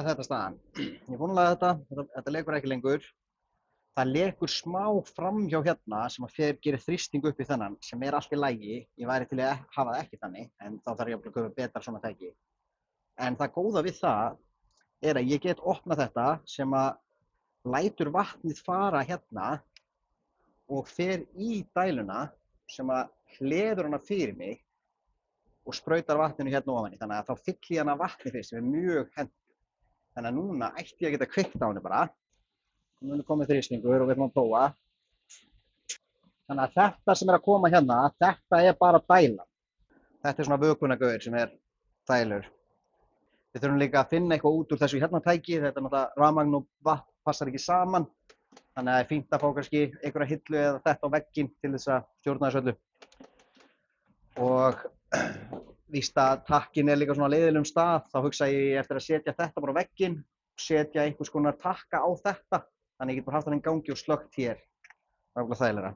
er þetta staðan. Ég er búinn að laga þetta lekur ekki lengur. Það lekur smá framhjá hérna sem að gerir þrýsting upp í þennan sem er allt í lagi. Ég væri til að hafa það ekki þannig en þá þarf ég að kaupa betra svona tæki. En það góða við það er að ég get opnað þetta sem að lætur vatnið fara hérna og fer í dæluna sem að hleður hana fyrir mig og sprautar vatninu hérna ofan í. Þannig að þá fylli ég hana vatni fyrst sem er mjög hentugt. Þannig að núna ætti ég að geta kveikt á henni bara. Nú er komið þrýstingur og við erum að prófa. Þannig að þetta sem er að koma hérna, þetta er bara dælan. Þetta er svona vökunargaur sem er dælur. Við þurfum líka að finna eitthvað út úr þessu hérna tæki. Þetta er náttúrulega rafmagn og vatn passar ekki saman. Þannig að það er fínt að fá kannski einhverja hillu eða þetta á vegginn til þess að stjórna þessu öllu. Og víst að takkin er líka svona leiðilegum stað, þá hugsa ég eftir að setja þetta bara á vegginn, setja einhvers konar takka á þetta, þannig ég get bara haft hann í gangi og slökkt hér. Það er alveg þægilegra.